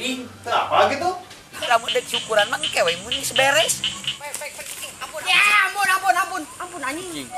ding. Apa gitu? Lamun dek syukuran mah engke we mun geus beres. Ampun. Ya, ampun anjing.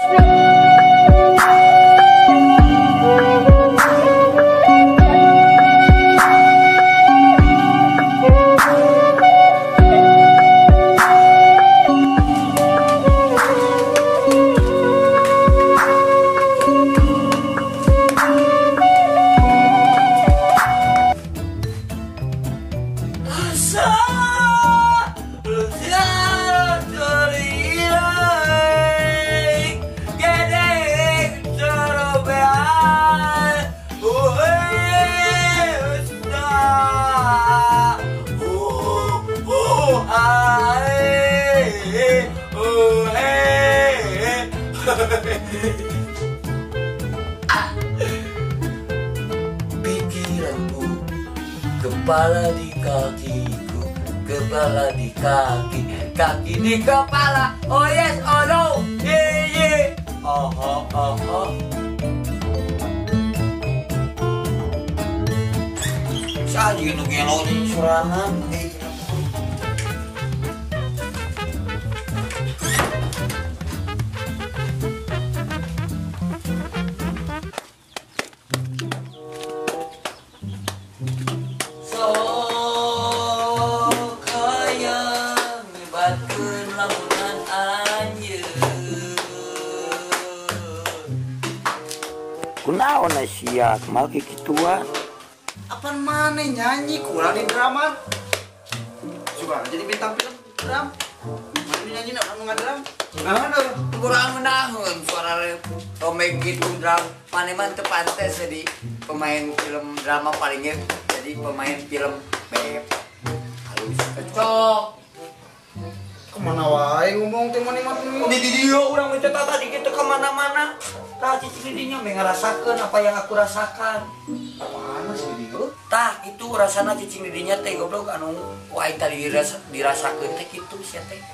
Pikiranku, kepala di kakiku, kepala di kaki, kaki di kepala. Oh yes, oh no, yeah. Oh. Saja nu gelo di surangan. Kunaon sia kemal kituan. Apaan mana nyanyi kurang di drama? Coba jadi bintang film drum. Mana nyanyi nak ngadram? Aduh, kurang menahun suara tomeng gitu drum. Mana man teu pantes jadi pemain film drama palingnya jadi pemain film beb. Halus kecok. Kemana wae ngomong teh mana Di dia urang mencetak tadi gitu kemana-mana. Tah cicing didinya ngarasakeun apa yang aku rasakan. Apaan sih dia? Tah itu rasana cicing didinya teh goblok anu wae tadi dirasakeun teh kitu sia teh.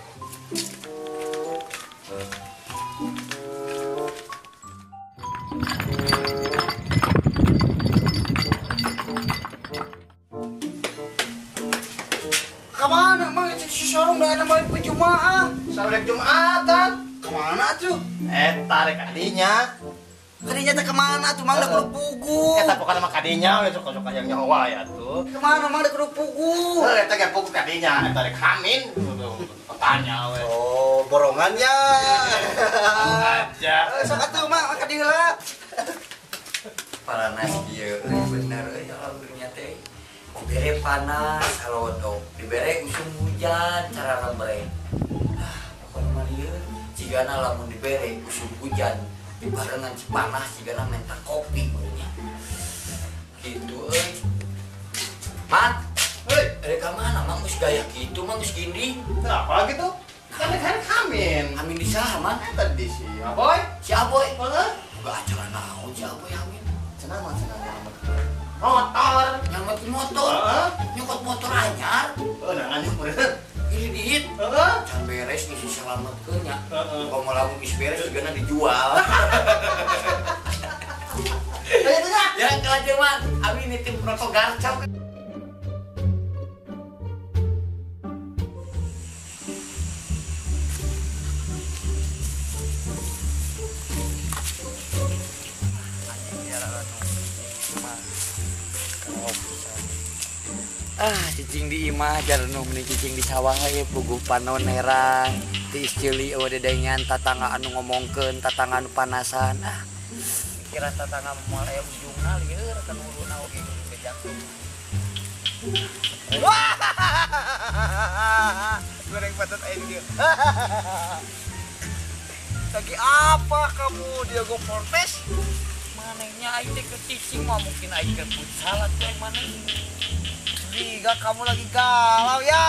Kemana emang si sorong udah ada balik berjumaah? Saudek Jumatan. Kemana tuh? Tarik kadinya. Kadinya teh kemana tuh? Mang da kudu pugu. Bukan sama kadinya, suka-suka yang nyawa ya tuh. Kemana mang da kudu pugu? Eta ge pugu kadinya, tarik hamin. Tanya we. Oh, borongannya. Aja. Sok atuh mang ka dieu heula. Panas ieu bener ya alurnya teh. Dibere panas halodo, dibere musim hujan cara rembre. Pokoknya mah ieu cigana lamun dibere musim hujan dibarengan panas cigana menta kopi meunya. Gitu euy. Mat, ada ka mana mang geus gaya kitu mang geus gindi. Apa gitu? Tarik hamin. Amin di saha man? Tadi si Aboy. Si Aboy. Boga acara naon si Aboy amin. Cenah mah cenah motor. Nyamot motor. Nyokot motor anyar. Udah nganyuk bener. Ini diit. Can beres ngisi selametkeun nya. Komo lamun geus beres juga dijual. Ya kelajeng mah abi nitip proto garcok. Cicing di imah jarnu meni cicing di sawah ge puguh panon nerang ti isceuli eueuh dedengan tatangga anu ngomongkeun tatangga anu panasan kira tatangga moal aya ujungna lieur kan uluna oge bejak Goreng patut air dia. Lagi apa kamu Diego Fortes? manehnya aing teh ke cicing mah mungkin aing ke futsal atuh yang maneh. Liga kamu lagi galau ya.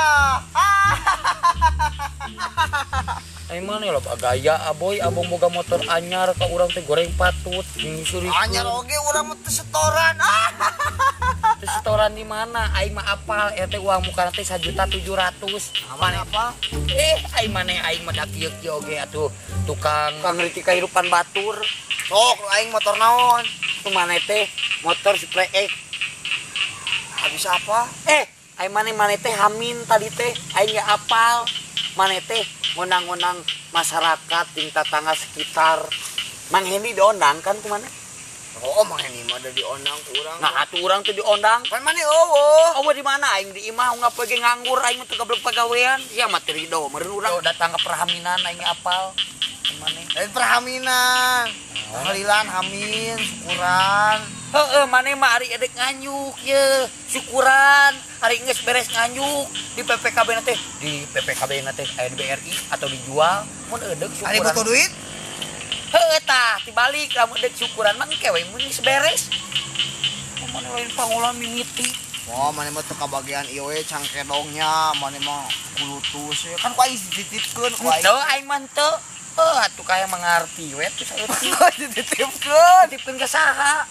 Aing mana loba gaya aboy abong boga motor anyar ka urang teh goreng patut nyusuri. Anyar oge urang mah teu setoran. Teu setoran di mana? Aing mah apal eta uang muka teh 1.700.000. Aman apa? Aing maneh aing mah da kieu-kieu oge atuh tukang ngerti kahirupan batur. Sok aing motor naon? Tu maneh teh motor Spray X. Habis apa? Ai maneh teh hamin tadi teh aing ge apal. Maneh teh ngonang-ngonang masyarakat ting tetangga sekitar. Mang Heni diondang kan ku maneh? Oh, Mang Heni mah ada diondang ku urang. Nah, atuh urang teh diondang. Pan maneh eueuh. Eueuh di mana aing di imah nggak pege nganggur aing teh gablek pagawean. Ya mah teh ridho meureun urang datang ke perhaminan aing apal. Maneh. Lain perhaminan. Tahlilan hamin, syukuran. Heeh, maneh mah ari edek nganyuk ye. Syukuran hari geus beres nganyuk di PPKB na teh. Di PPKB na teh aya di BRI atau dijual mun eudeuh syukuran. Ari butuh duit? Heueuh tah tibalik lamun eudeuh syukuran mah engke we mun geus beres. Maneh lain pangulan mimiti. Oh, maneh mah teu kabagian ieu we cangkedongnya, maneh mah kulutus ya. Kan ku aing dititipkeun ku aing. Teu aing mah teu. Atuh kaya mengarti we teh saeutik. Dititipkeun. Dititipkeun ka saha?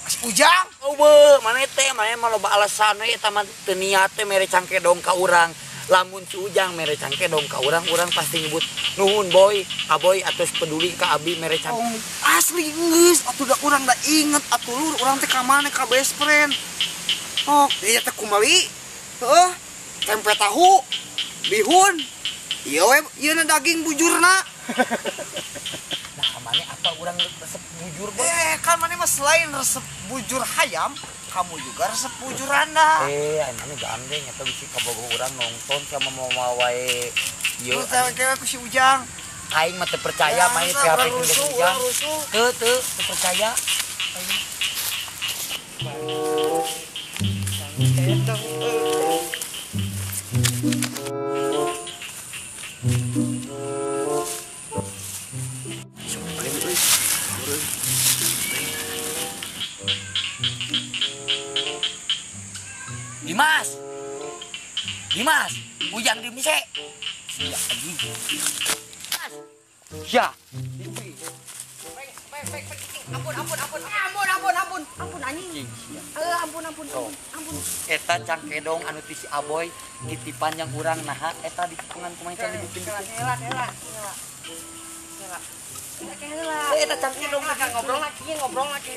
Kas Ujang. Eueuh, maneh mah loba alasan we eta mah teu niat teh mere cangkedong ka urang. Lamun si Ujang mere cangkedong ka urang, urang pasti nyebut nuhun boy, aboy atos peduli ka abi mere cangkedong. Asli geus, atuh da urang da inget atuh lur urang teh ka maneh ka best friend. Oh, ieu teh kumawi. Heuh, tempe tahu, bihun. Ieu we ieu na daging bujurna. Nah, maneh apa urang resep bujur boy? Kan maneh mah selain resep bujur hayam, kamu juga resep bujur anda. Aing maneh gandeng eta bisi kabogoh urang nonton sama mau wae ieu. Terus cewek ku si Ujang. Aing mah teu percaya main PHP ku rusuh, Ujang. rusuh. Teu percaya. Dimas, Ujang di mise. Siap lagi. Ya. Ampun anjing. Ampun. Eta cangkedong anu ti si Aboy titipan yang urang naha eta di kepungan kumaha can dibikin. Hela. Eta cangkedong Kan ngobrol lagi.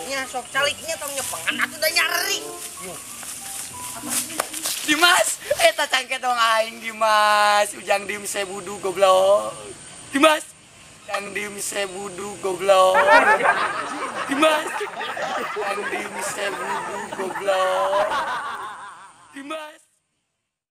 Nya sok caliknya tong nyepengan atuh da nyari. Dimas, eta cangkedong aing Dimas. Ujang dim sebudu goblok. Dimas, yang dim sebudu goblok. Dimas, yang dim sebudu goblok. Dimas.